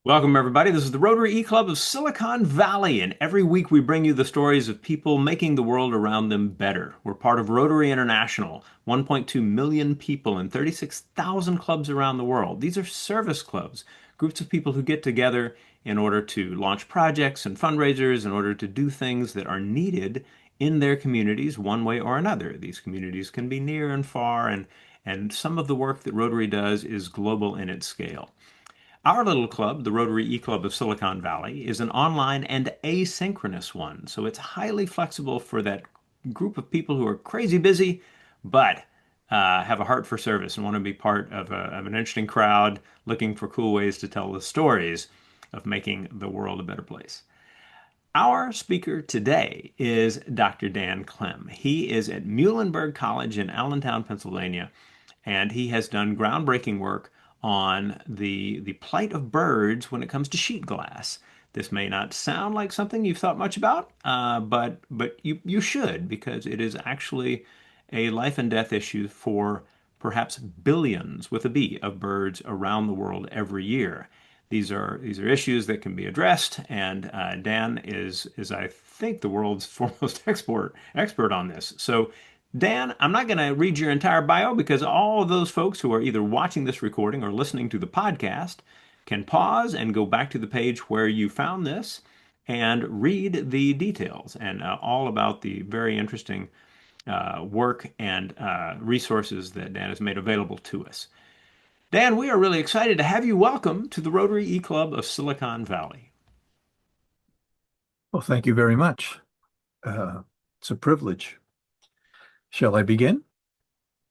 Welcome, everybody. This is the Rotary E-Club of Silicon Valley, and every week we bring you the stories of people making the world around them better. We're part of Rotary International, 1.2 million people in 36,000 clubs around the world. These are service clubs, groups of people who get together in order to launch projects and fundraisers, in order to do things that are needed in their communities one way or another. These communities can be near and far, and some of the work that Rotary does is global in its scale. Our little club, the Rotary E-Club of Silicon Valley, is an online and asynchronous one. So it's highly flexible for that group of people who are crazy busy, but have a heart for service and want to be part of an interesting crowd looking for cool ways to tell the stories of making the world a better place. Our speaker today is Dr. Dan Klem. He is at Muhlenberg College in Allentown, Pennsylvania, and he has done groundbreaking work on the plight of birds when it comes to sheet glass. This may not sound like something you've thought much about, but you should, because it is actually a life and death issue for perhaps billions with a B of birds around the world every year. These are issues that can be addressed, and Dan is I think the world's foremost expert on this. So Dan, I'm not going to read your entire bio because all of those folks who are either watching this recording or listening to the podcast can pause and go back to the page where you found this and read the details and all about the very interesting work and resources that Dan has made available to us. Dan, we are really excited to have you. Welcome to the Rotary E-Club of Silicon Valley. Well, thank you very much. Uh, it's a privilege. Shall I begin?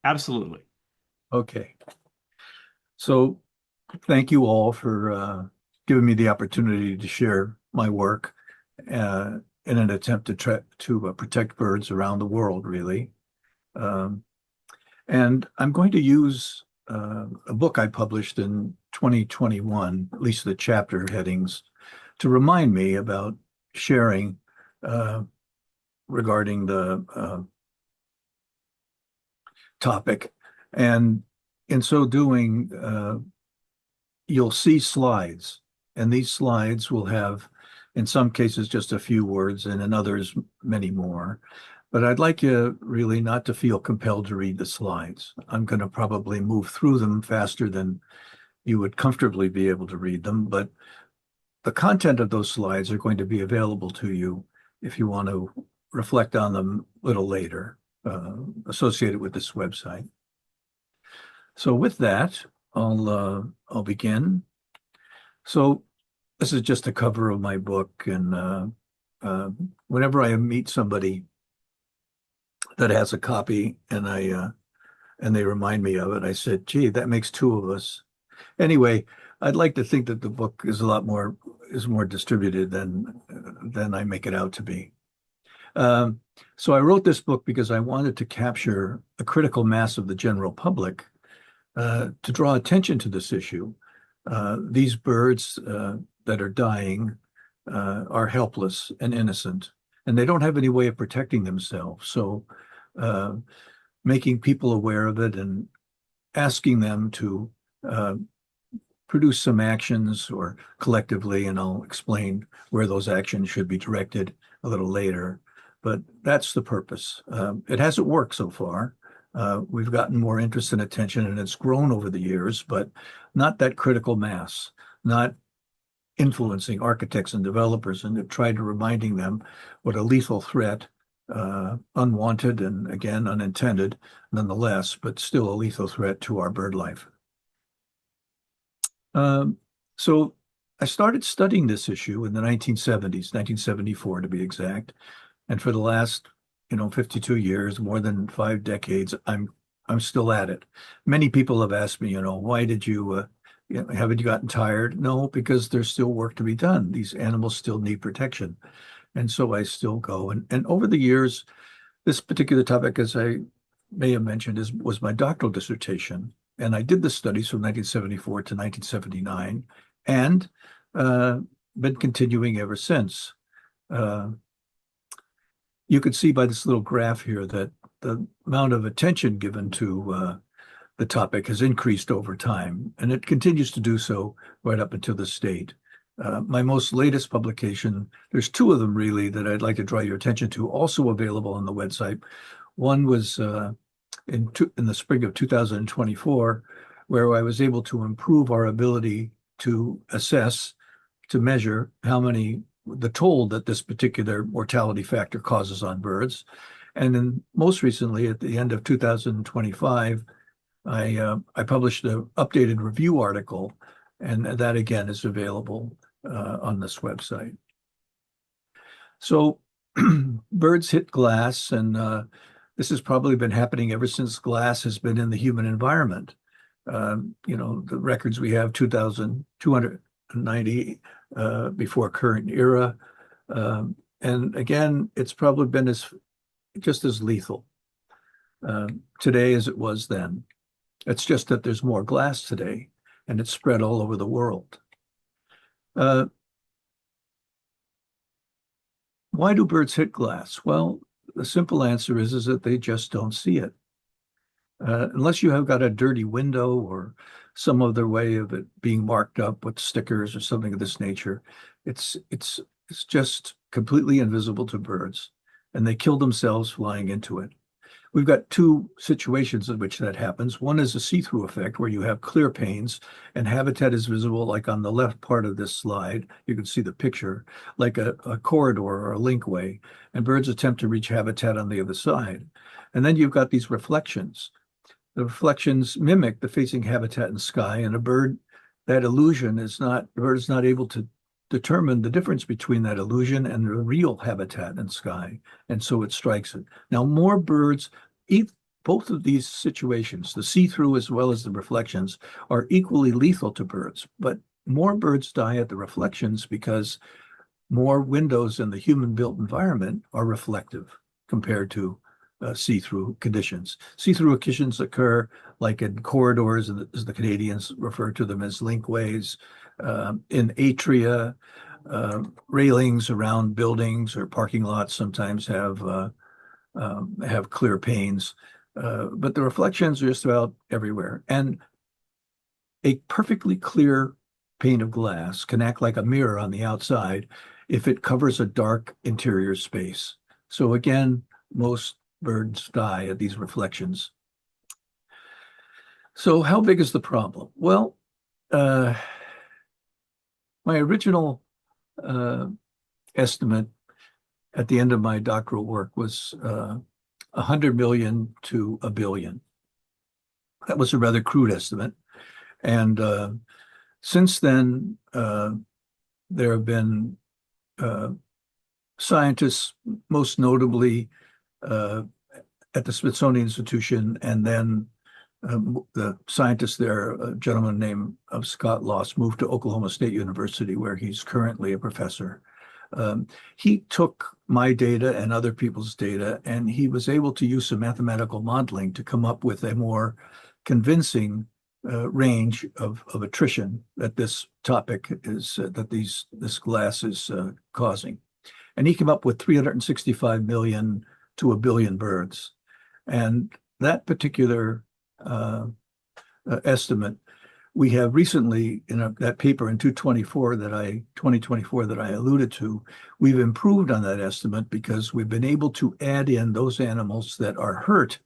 Absolutely. Okay. So, thank you all for giving me the opportunity to share my work in an attempt to protect birds around the world, really. Um, and I'm going to use a book I published in 2021, at least the chapter headings, to remind me about sharing uh, regarding the topic. And in so doing, you'll see slides, and these slides will have, in some cases, just a few words, and in others, many more. But I'd like you really not to feel compelled to read the slides. I'm going to probably move through them faster than you would comfortably be able to read them, but the content of those slides are going to be available to you if you want to reflect on them a little later, associated with this website. So with that, I'll begin. So this is just a cover of my book, and uh, whenever I meet somebody that has a copy, and they remind me of it, I said, "Gee, that makes two of us." Anyway, I'd like to think that the book is a lot more is more distributed than I make it out to be. Um, so I wrote this book because I wanted to capture a critical mass of the general public to draw attention to this issue. These birds that are dying are helpless and innocent, and they don't have any way of protecting themselves. So, uh, making people aware of it and asking them to uh, produce some actions or collectively, and I'll explain where those actions should be directed a little later. But that's the purpose. It hasn't worked so far. We've gotten more interest and attention, and it's grown over the years, but not that critical mass, not influencing architects and developers, and have tried to reminding them what a lethal threat, unwanted and again unintended, nonetheless, but still a lethal threat to our bird life. Um, so I started studying this issue in the 1970s, 1974 to be exact. And for the last, 52 years, more than 5 decades, I'm still at it. Many people have asked me, why did haven't you gotten tired? No, because there's still work to be done. These animals still need protection. And so I still go. And over the years, this particular topic, as I may have mentioned, was my doctoral dissertation. And I did the studies from 1974 to 1979 and uh, been continuing ever since. Uh, you can see by this little graph here that the amount of attention given to the topic has increased over time, and it continues to do so right up until this date. My most latest publication, there's two of them really that I'd like to draw your attention to, also available on the website. One was in the spring of 2024, where I was able to improve our ability to assess, to measure the toll that this particular mortality factor causes on birds. And then most recently, at the end of 2025, I published an updated review article, and that again is available on this website. So birds hit glass, and this has probably been happening ever since glass has been in the human environment. The records we have, 2,290 before current era. And again, it's probably been just as lethal today as it was then. It's just that there's more glass today, and it's spread all over the world. Why do birds hit glass? Well, the simple answer is that they just don't see it. Unless you have got a dirty window or some other way of it being marked up with stickers or something of this nature, it's just completely invisible to birds, and they kill themselves flying into it. We've got two situations in which that happens. One is a see-through effect where you have clear panes and habitat is visible, like on the left part of this slide. You can see the picture, like a corridor or a linkway, and birds attempt to reach habitat on the other side. And then you've got these reflections. The reflections mimic the facing habitat in the sky, and the bird is not able to determine the difference between that illusion and the real habitat in sky, and so it strikes it. Now, more birds eat both of these situations, the see-through as well as the reflections, are equally lethal to birds, but more birds die at the reflections because more windows in the human-built environment are reflective compared to see-through conditions. See-through conditions occur like in corridors, as the Canadians refer to them as linkways, in atria, railings around buildings or parking lots sometimes have clear panes, but the reflections are just about everywhere. And a perfectly clear pane of glass can act like a mirror on the outside if it covers a dark interior space. So again, most birds die at these reflections. So how big is the problem? Well, my original estimate at the end of my doctoral work was 100 million to a billion. That was a rather crude estimate. And since then, there have been scientists, most notably at the Smithsonian Institution, and then the scientist there, a gentleman named Scott Loss, moved to Oklahoma State University, where he's currently a professor. He took my data and other people's data, and he was able to use some mathematical modeling to come up with a more convincing range of attrition that this topic is, this glass is causing. And he came up with 365 million to a billion birds. And that particular estimate, we have recently in that paper in 2024 that I alluded to, we've improved on that estimate because we've been able to add in those animals that are hurt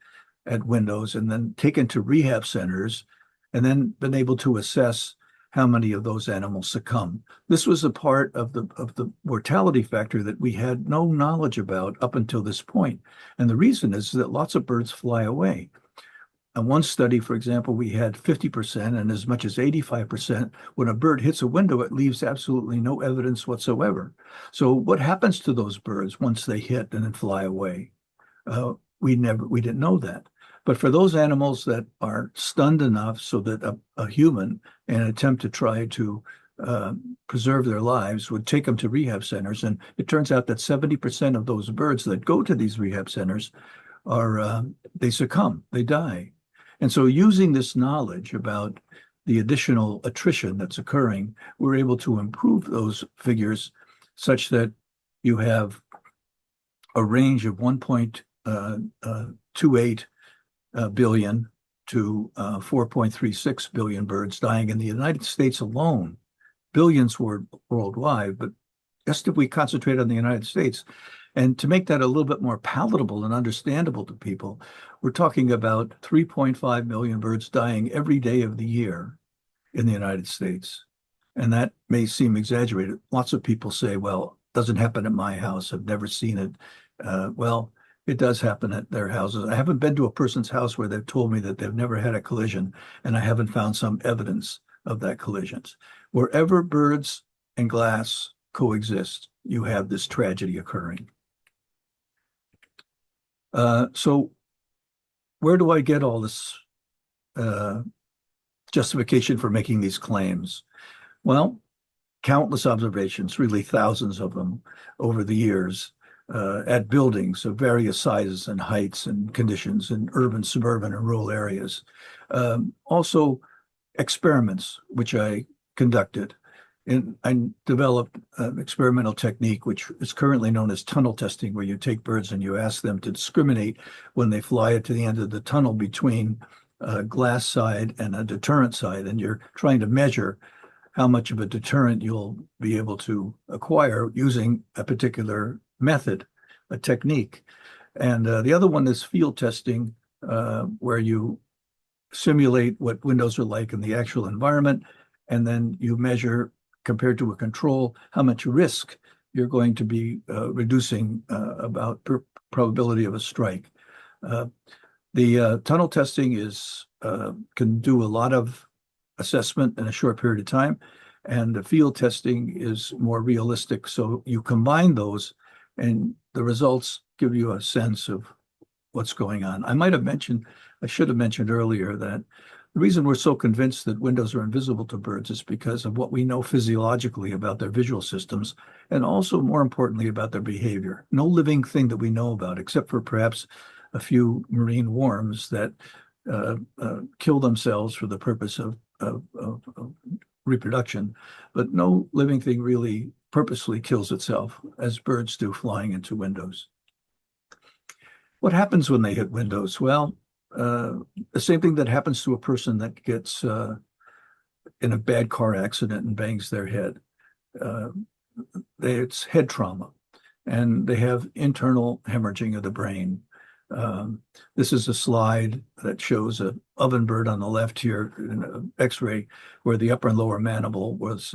at windows and then taken to rehab centers, and then been able to assess how many of those animals succumb. This was a part of the mortality factor that we had no knowledge about up until this point. And the reason is that lots of birds fly away. In one study, for example, we had 50% and as much as 85%. When a bird hits a window, it leaves absolutely no evidence whatsoever. So what happens to those birds once they hit and then fly away? We didn't know that. But for those animals that are stunned enough so that a human, in an attempt to try to preserve their lives, would take them to rehab centers, and it turns out that 70% of those birds that go to these rehab centers they succumb, they die. And so using this knowledge about the additional attrition that's occurring, we're able to improve those figures such that you have a range of 1.28 billion to 4.36 billion birds dying in the United States alone. Billions were worldwide, but just if we concentrate on the United States, and to make that a little bit more palatable and understandable to people, we're talking about 3.5 million birds dying every day of the year in the United States. And that may seem exaggerated. Lots of people say, well, it doesn't happen at my house. I've never seen it. Well, it does happen at their houses. I haven't been to a person's house where they've told me that they've never had a collision, and I haven't found some evidence of that collisions. Wherever birds and glass coexist, you have this tragedy occurring. So where do I get all this justification for making these claims? Well, countless observations, really thousands of them over the years, at buildings of various sizes and heights and conditions in urban, suburban, and rural areas. Also, experiments, which I conducted. And I developed an experimental technique, which is currently known as tunnel testing, where you take birds and you ask them to discriminate when they fly to the end of the tunnel between a glass side and a deterrent side. And you're trying to measure how much of a deterrent you'll be able to acquire using a particular method, a technique. And the other one is field testing, where you simulate what windows are like in the actual environment, and then you measure, compared to a control, how much risk you're going to be reducing about probability of a strike. The tunnel testing can do a lot of assessment in a short period of time, and the field testing is more realistic. So you combine those, and the results give you a sense of what's going on. I should have mentioned earlier that the reason we're so convinced that windows are invisible to birds is because of what we know physiologically about their visual systems, and also, more importantly, about their behavior. No living thing that we know about, except for perhaps a few marine worms that kill themselves for the purpose of reproduction, but no living thing really purposely kills itself, as birds do flying into windows. What happens when they hit windows? Well, the same thing that happens to a person that gets in a bad car accident and bangs their head. It's head trauma, and they have internal hemorrhaging of the brain. This is a slide that shows an ovenbird on the left here in an X-ray, where the upper and lower mandible was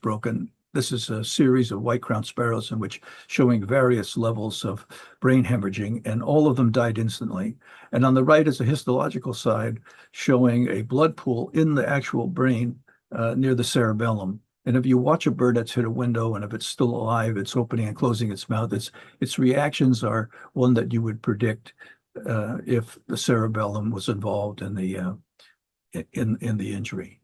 broken. This is a series of white-crowned sparrows in which showing various levels of brain hemorrhaging, and all of them died instantly. And on the right is a histological side showing a blood pool in the actual brain near the cerebellum. And if you watch a bird that's hit a window, and if it's still alive, it's opening and closing its mouth. Its reactions are one that you would predict if the cerebellum was involved in the injury.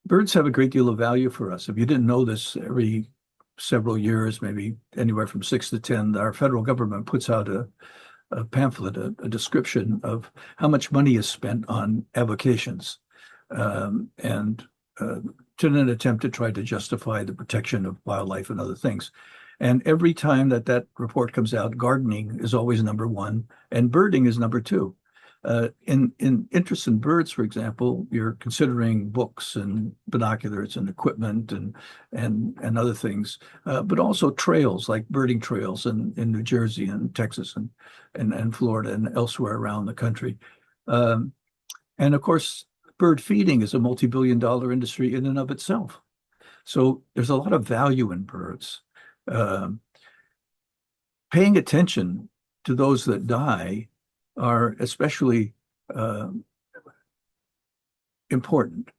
Birds have a great deal of value for us. If you didn't know this, every several years, maybe anywhere from 6 to 10, our federal government puts out a pamphlet, a description of how much money is spent on avocations, and in an attempt to try to justify the protection of wildlife and other things. And every time that report comes out, gardening is always number one, and birding is number two. In interest in birds, for example, you're considering books and binoculars and equipment and other things, but also trails like birding trails in New Jersey and Texas and Florida and elsewhere around the country. And of course, bird feeding is a multi-billion-dollar industry in and of itself. So there's a lot of value in birds. Paying attention to those that die are especially important,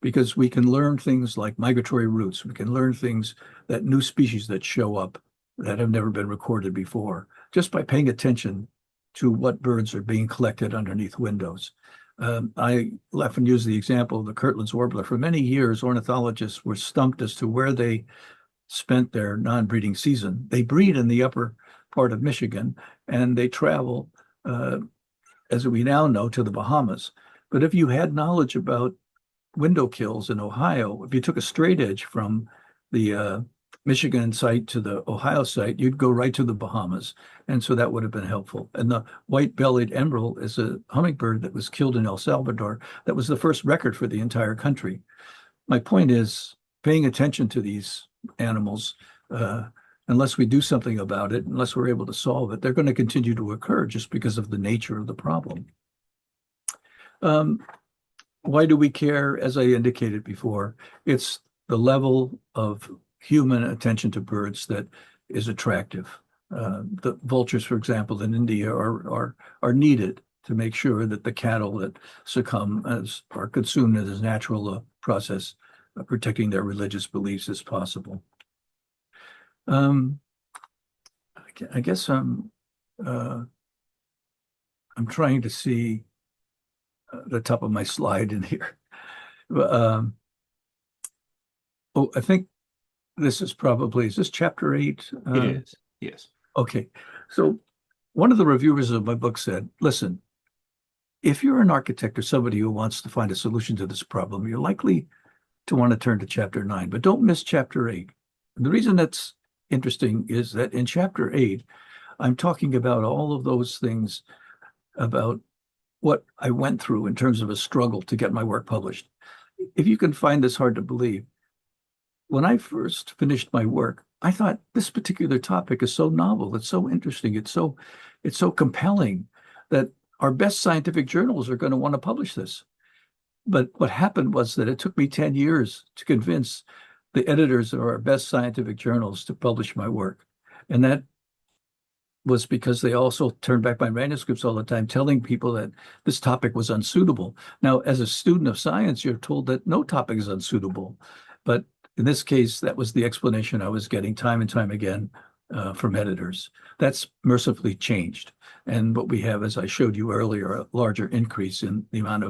because we can learn things like migratory routes. We can learn things that new species that show up that have never been recorded before, just by paying attention to what birds are being collected underneath windows. I often use the example of the Kirtland's warbler. For many years, ornithologists were stumped as to where they spent their non-breeding season. They breed in the upper part of Michigan, and they travel, as we now know, to the Bahamas. But if you had knowledge about window kills in Ohio, if you took a straight edge from the Michigan site to the Ohio site, you'd go right to the Bahamas. And so that would have been helpful. And the white-bellied emerald is a hummingbird that was killed in El Salvador. That was the first record for the entire country. My point is paying attention to these animals, uh, unless we do something about it, unless we're able to solve it, they're going to continue to occur just because of the nature of the problem. Um, why do we care? As I indicated before, it's the level of human attention to birds that is attractive. The vultures, for example, in India are needed to make sure that the cattle that succumb are consumed in as natural a process, protecting their religious beliefs as possible. Um, I guess uh, I'm trying to see the top of my slide in here. Um, oh, I think this is probably, is this chapter 8? It is. Yes. Okay. So one of the reviewers of my book said, listen, if you're an architect or somebody who wants to find a solution to this problem, you're likely to want to turn to chapter 9, but don't miss chapter 8. And the reason that's interesting is that in chapter 8, I'm talking about all of those things about what I went through in terms of a struggle to get my work published. If you can find this hard to believe, when I first finished my work, I thought this particular topic is so novel, it's so interesting, it's so compelling that our best scientific journals are going to want to publish this. But what happened was that it took me 10 years to convince the editors of our best scientific journals to publish my work. And that was because they also turned back my manuscripts all the time, telling people that this topic was unsuitable. Now, as a student of science, you're told that no topic is unsuitable. But in this case, that was the explanation I was getting time and time again from editors. That's mercifully changed. And what we have, as I showed you earlier, a larger increase in the amount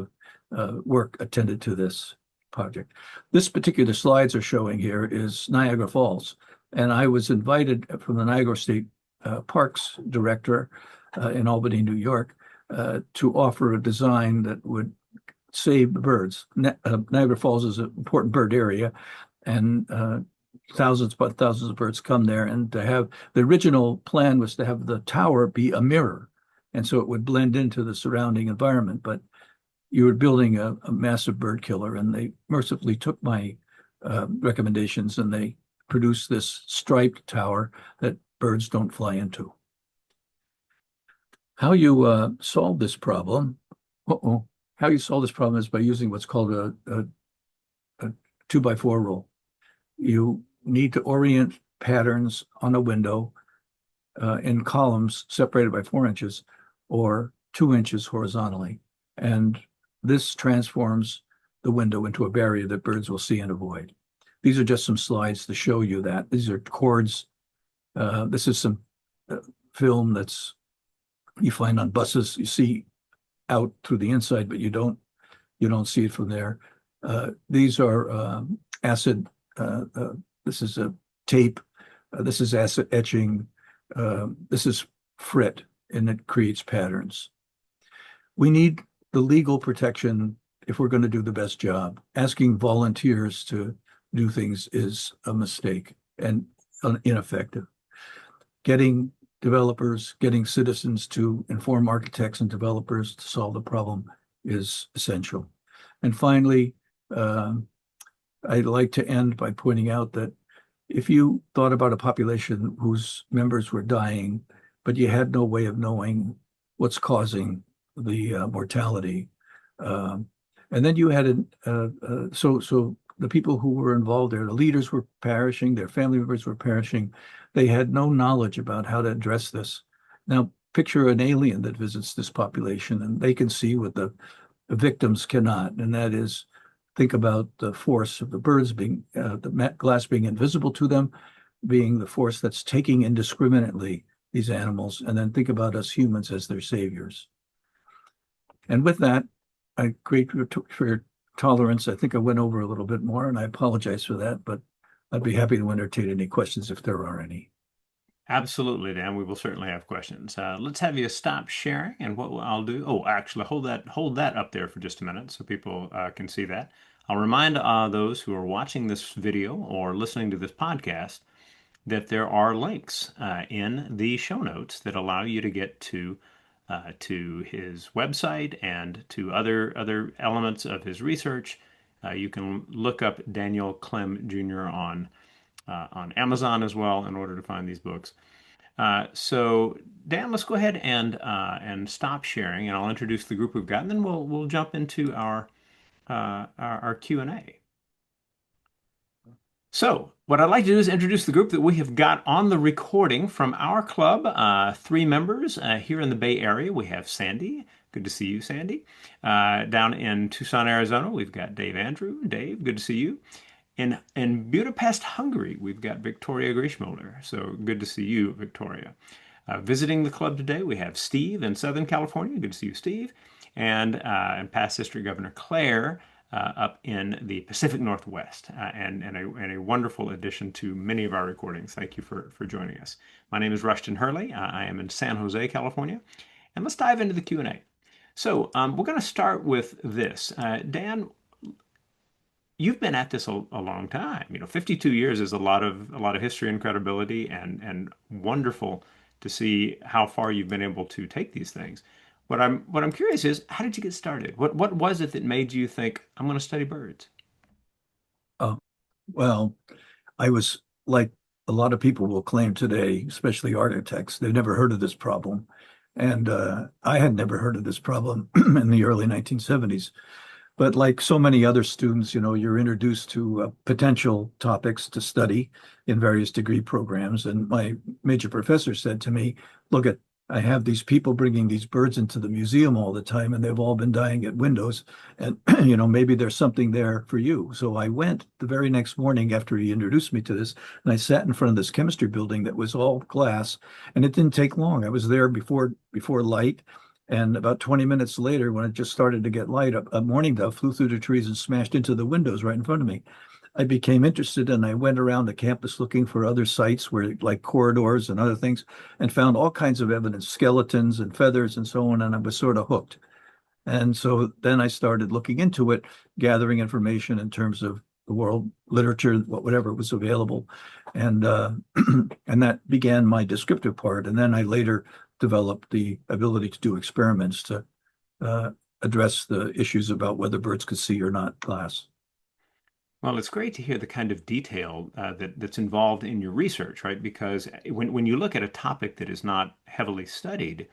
of work attended to this project. This particular slides are showing here is Niagara Falls. And I was invited from the Niagara State Parks director in Albany, New York, to offer a design that would save the birds. Niagara Falls is an important bird area, and thousands but thousands of birds come there. And to have the original plan was to have the tower be a mirror, and so it would blend into the surrounding environment. But you were building a massive bird killer, and they mercifully took my recommendations and they produced this striped tower that birds don't fly into. How you solve this problem? How you solve this problem is by using what's called a 2x4 rule. You need to orient patterns on a window in columns separated by 4 inches or 2 inches horizontally. And this transforms the window into a barrier that birds will see and avoid. These are just some slides to show you that. These are cords. This is some film that's you find on buses. You see out through the inside, but you don't see it from there. These are acid. This is a tape. This is acid etching. This is frit, and it creates patterns. We need the legal protection if we're going to do the best job. Asking volunteers to do things is a mistake and ineffective. Getting developers, getting citizens to inform architects and developers to solve the problem is essential. And finally, I'd like to end by pointing out that if you thought about a population whose members were dying, but you had no way of knowing what's causing the mortality, and then you had so the people who were involved there, the leaders were perishing, their family members were perishing. They had no knowledge about how to address this. Now, picture an alien that visits this population, and they can see what the victims cannot, and that is think about the force of the birds being, the glass being invisible to them, being the force that's taking indiscriminately these animals, and then think about us humans as their saviors. And with that, I for your tolerance. I think I went over a little bit more, and I apologize for that, but I'd be happy to entertain any questions if there are any. Absolutely, Dan. We will certainly have questions. Let's have you stop sharing, and what I'll do. Oh, actually, hold that up there for just a minute so people can see that. I'll remind those who are watching this video or listening to this podcast that there are links in the show notes that allow you to get to his website and to other elements of his research. You can look up Daniel Klem Jr. On Amazon as well in order to find these books. So Dan, let's go ahead and stop sharing, and I'll introduce the group we've got, and then we'll jump into our Q&A. So, what I'd like to do is introduce the group that we have got on the recording from our club. Three members here in the Bay Area. We have Sandy. Good to see you, Sandy. Down in Tucson, Arizona, we've got Dave Andrew. Dave, good to see you. In Budapest, Hungary, we've got Victoria Grieshmulder. So good to see you, Victoria. Visiting the club today, we have Steve in Southern California. Good to see you, Steve. And past District Governor Claire up in the Pacific Northwest, and a wonderful addition to many of our recordings. Thank you for joining us. My name is Rushton Hurley. I am in San Jose, California. And let's dive into the Q&A. So we're going to start with this. Dan, you've been at this a long time. 52 years is a lot of history and credibility, and wonderful to see how far you've been able to take these things. What I'm curious is, how did you get started? What was it that made you think, I'm going to study birds? Uh, well, I was like a lot of people will claim today, especially architects, they've never heard of this problem. And I had never heard of this problem in the early 1970s. But like so many other students, you're introduced to potential topics to study in various degree programs. And my major professor said to me, look, I have these people bringing these birds into the museum all the time, and they've all been dying at windows. And, maybe there's something there for you. So I went the very next morning after he introduced me to this, and I sat in front of this chemistry building that was all glass. And it didn't take long. I was there before light. And about 20 minutes later, when it just started to get light, a mourning dove flew through the trees and smashed into the windows right in front of me. I became interested, and I went around the campus looking for other sites where, like corridors and other things, and found all kinds of evidence, skeletons and feathers and so on, and I was sort of hooked. And so then I started looking into it, gathering information in terms of the world literature, whatever was available. And and that began my descriptive part. And then I later developed the ability to do experiments to address the issues about whether birds could see or not glass. Well, it's great to hear the kind of detail that's involved in your research, right? Because when you look at a topic that is not heavily studied,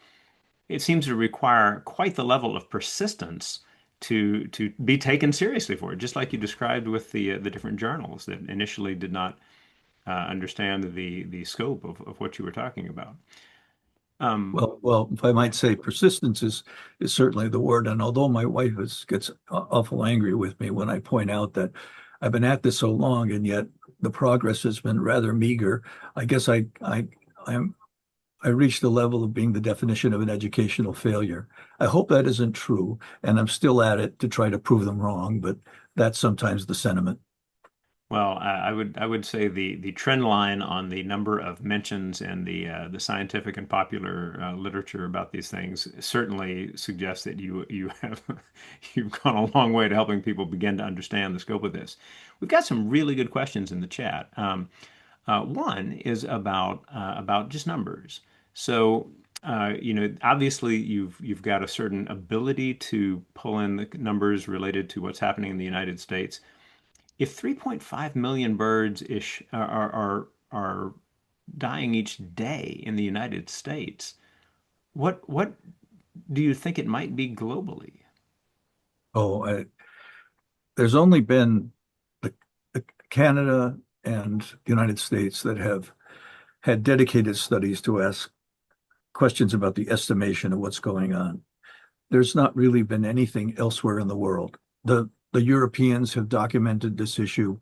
it seems to require quite the level of persistence to be taken seriously for it, just like you described with the different journals that initially did not understand the scope of what you were talking about. Well, if I might say, persistence is certainly the word. And although my wife gets awful angry with me when I point out that I've been at this so long and yet the progress has been rather meager, I guess I reached the level of being the definition of an educational failure. I hope that isn't true, and I'm still at it to try to prove them wrong, but that's sometimes the sentiment. Well, I would say the trend line on the number of mentions in the scientific and popular literature about these things certainly suggests that you have you've gone a long way to helping people begin to understand the scope of this. We've got some really good questions in the chat. One is about just numbers. So obviously you've got a certain ability to pull in the numbers related to what's happening in the United States. If 3.5 million birds ish are dying each day in the United States, what do you think it might be globally? Oh, there's only been the, the Canada and the United States that have had dedicated studies to ask questions about the estimation of what's going on. There's not really been anything elsewhere in the world. The Europeans have documented this issue,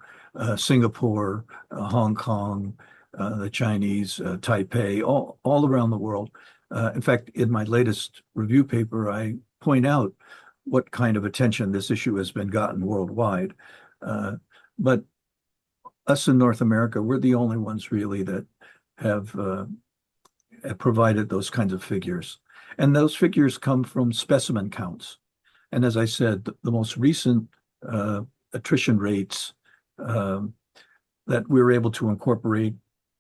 Singapore, Hong Kong, the Chinese, Taipei, all around the world. In fact, in my latest review paper, I point out what kind of attention this issue has been gotten worldwide. But us in North America, we're the only ones really that have provided those kinds of figures. And those figures come from specimen counts. And as I said, the most recent attrition rates that we were able to incorporate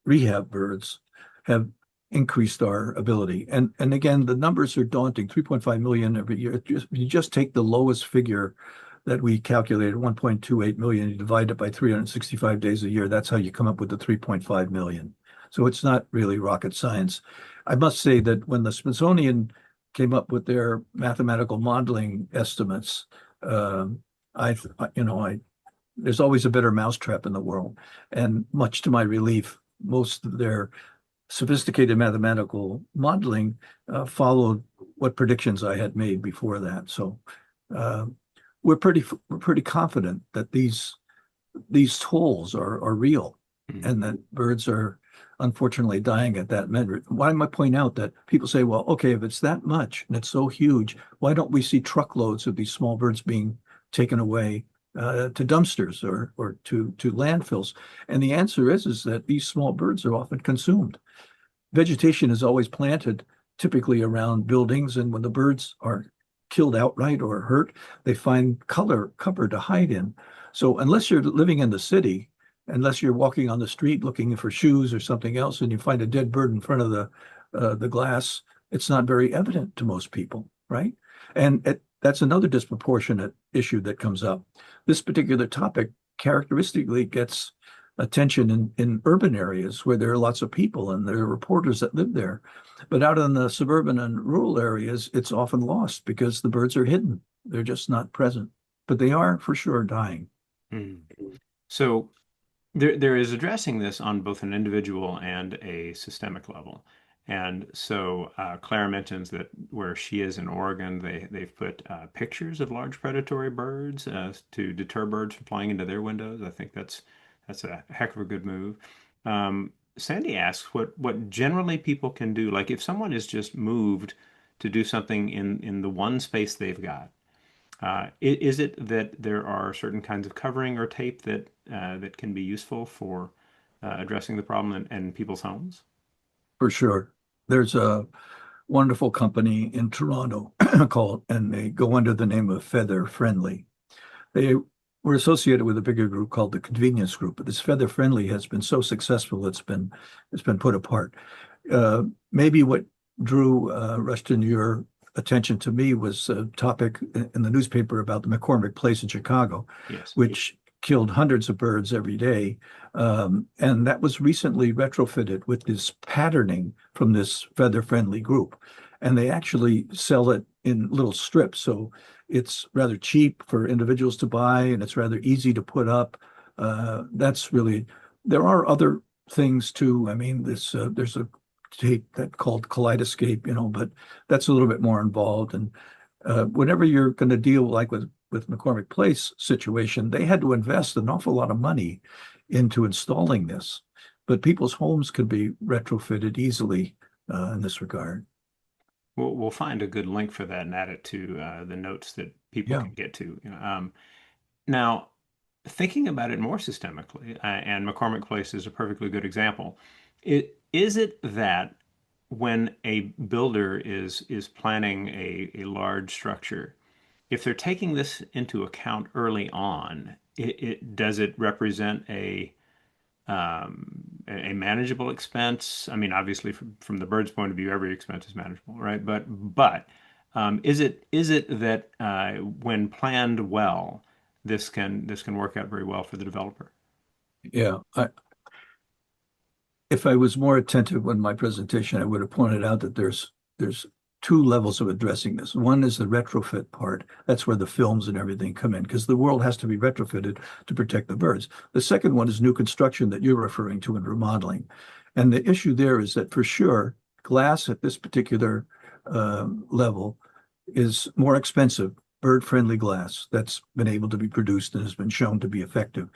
rehab birds have increased our ability. And again, the numbers are daunting, 3.5 million every year. You just take the lowest figure that we calculated, 1.28 million, you divide it by 365 days a year. That's how you come up with the 3.5 million. So it's not really rocket science. I must say that when the Smithsonian came up with their mathematical modeling estimates, I, I there's always a better mousetrap in the world. And much to my relief, most of their sophisticated mathematical modeling followed what predictions I had made before that. So uh, we're pretty confident that these tolls are real, Mhm. and that birds are unfortunately dying at that rate. Why might point out that people say, well, okay, if it's that much and it's so huge, why don't we see truckloads of these small birds being taken away to dumpsters or to landfills? And the answer is that these small birds are often consumed. Vegetation is always planted typically around buildings, and when the birds are killed outright or hurt, they find cover to hide in. So unless you're living in the city, unless you're walking on the street looking for shoes or something else, and you find a dead bird in front of the glass, it's not very evident to most people, right? That's another disproportionate issue that comes up. This particular topic characteristically gets attention in urban areas where there are lots of people and there are reporters that live there. But out in the suburban and rural areas, it's often lost because the birds are hidden. They're just not present. But they are for sure dying. Mhm. So there is addressing this on both an individual and a systemic level. And so Claire mentions that where she is in Oregon, they've put pictures of large predatory birds to deter birds from flying into their windows. I think that's a heck of a good move. Sandy asks what generally people can do, like if someone is just moved to do something in the one space they've got. Is it that there are certain kinds of covering or tape that can be useful for addressing the problem in people's homes? For sure. There's a wonderful company in Toronto called, and they go under the name of Feather Friendly. They were associated with a bigger group called the Convenience Group, but this Feather Friendly has been so successful it's been put apart. Maybe what drew Rushton your attention to me was a topic in the newspaper about the McCormick Place in Chicago, Yes. which killed hundreds of birds every day. And that was recently retrofitted with this patterning from this feather-friendly group. And they actually sell it in little strips. So it's rather cheap for individuals to buy, and it's rather easy to put up. That's really, there are other things too. I mean, there's a tape that called Kaleidoscape, but that's a little bit more involved. And whenever you're going to deal like with McCormick Place situation, they had to invest an awful lot of money into installing this. But people's homes could be retrofitted easily in this regard. We'll find a good link for that and add it to the notes that people Yeah. can get to. Now, thinking about it more systemically, and McCormick Place is a perfectly good example. Is it that when a builder is planning a large structure, if they're taking this into account early on, does it represent a manageable expense? I mean, obviously, from the bird's point of view, every expense is manageable, right? But is it that when planned well, this can work out very well for the developer? Yeah. If I was more attentive in my presentation, I would have pointed out that there's two levels of addressing this. One is the retrofit part. That's where the films and everything come in, because the world has to be retrofitted to protect the birds. The second one is new construction that you're referring to in remodeling. And the issue there is that for sure, glass at this particular level is more expensive, bird-friendly glass that's been able to be produced and has been shown to be effective.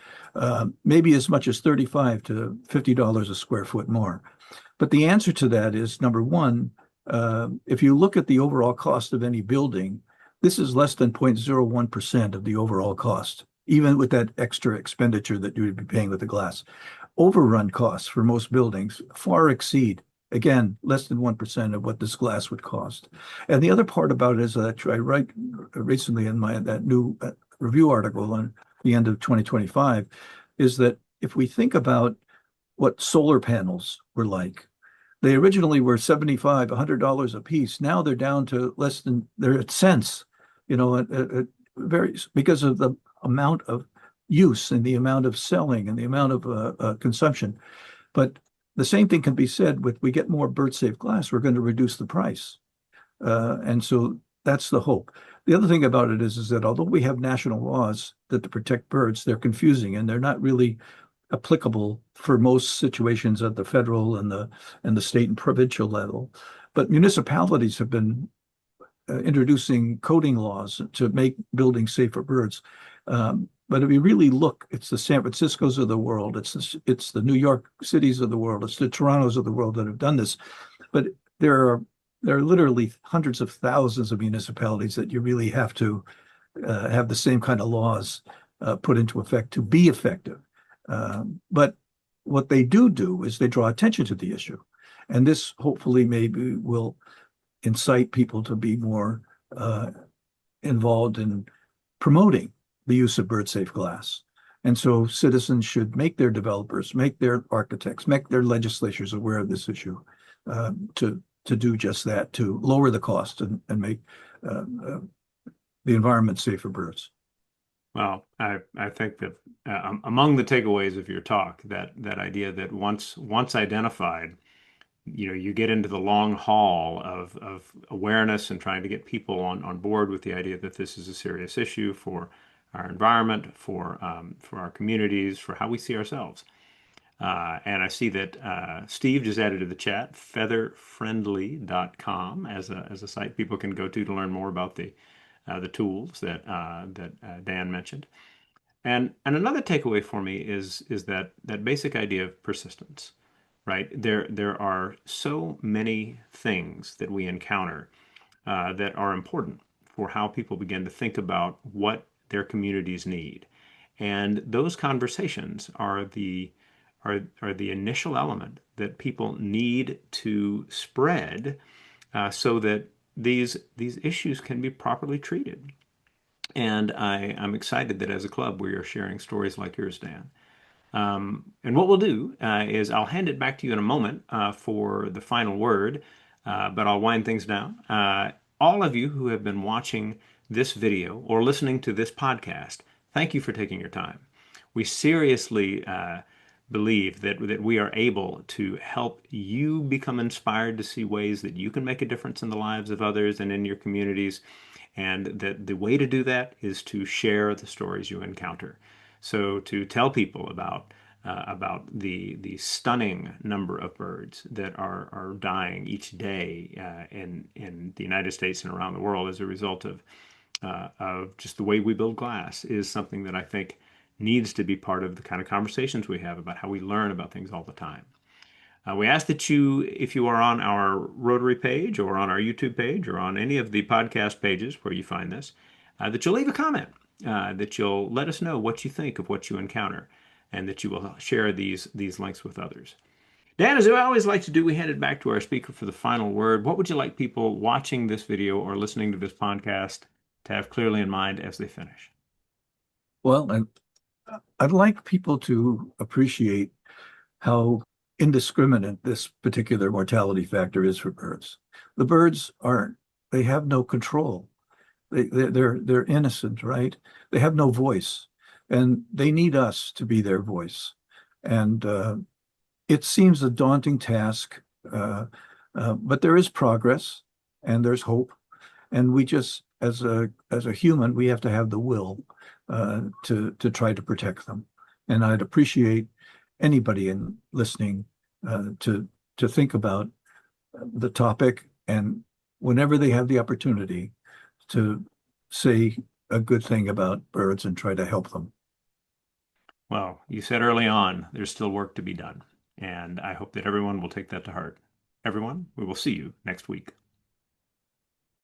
Maybe as much as $35 to $50 a square foot more. But the answer to that is number one, if you look at the overall cost of any building, this is less than 0.01% of the overall cost, even with that extra expenditure that you would be paying with the glass. Overrun costs for most buildings far exceed, again, less than 1% of what this glass would cost. And the other part about it is that I write recently in that new review article on the end of 2025 is that if we think about what solar panels were like. They originally were 75, $100 a piece. Now they're down to less than, they're at cents, it varies because of the amount of use and the amount of selling and the amount of consumption. But the same thing can be said with we get more bird safe glass, we're going to reduce the price. And so that's the hope. The other thing about it is that although we have national laws that to protect birds, they're confusing and they're not really applicable for most situations at the federal and the state and provincial level. But municipalities have been introducing coding laws to make buildings safe for birds. But if you really look, it's the San Franciscos of the world, it's the New York cities of the world, it's the Torontos of the world that have done this. But there are there are literally hundreds of thousands of municipalities that you really have to have the same kind of laws put into effect to be effective. But what they do is they draw attention to the issue. And this hopefully maybe will incite people to be more involved in promoting the use of bird safe glass. And so citizens should make their developers, make their architects, make their legislatures aware of this issue to do just that, to lower the cost and make the environment safe for birds. Well, I think that among the takeaways of your talk, that idea that once identified, you get into the long haul of awareness and trying to get people on board with the idea that this is a serious issue for our environment, for our communities, for how we see ourselves. And I see that Steve just added to the chat featherfriendly.com as a site people can go to learn more about the tools that Dan mentioned. And another takeaway for me is that basic idea of persistence, right? There are so many things that we encounter that are important for how people begin to think about what their communities need. And those conversations are the initial element that people need to spread so that these issues can be properly treated. And I'm excited that as a club we are sharing stories like yours, Dan. And what we'll do is I'll hand it back to you in a moment for the final word, but I'll wind things down. All of you who have been watching this video or listening to this podcast, thank you for taking your time. We seriously believe that we are able to help you become inspired to see ways that you can make a difference in the lives of others and in your communities. And that the way to do that is to share the stories you encounter. So to tell people about the stunning number of birds that are dying each day in the United States and around the world as a result of just the way we build glass is something that I think needs to be part of the kind of conversations we have about how we learn about things all the time. We ask that you, if you are on our Rotary page or on our YouTube page or on any of the podcast pages where you find this, that you'll leave a comment, that you'll let us know what you think of what you encounter, and that you will share these links with others. Dan, as I always like to do, we hand it back to our speaker for the final word. What would you like people watching this video or listening to this podcast to have clearly in mind as they finish? Well, I'd like people to appreciate how indiscriminate this particular mortality factor is for birds. The birds aren't, they have no control. They're innocent, right? They have no voice, and they need us to be their voice. And it seems a daunting task, but there is progress and there's hope. And we just, as a human, we have to have the will to try to protect them. And I'd appreciate anybody in listening to think about the topic and whenever they have the opportunity to say a good thing about birds and try to help them. Well, you said early on, there's still work to be done. And I hope that everyone will take that to heart. Everyone, we will see you next week.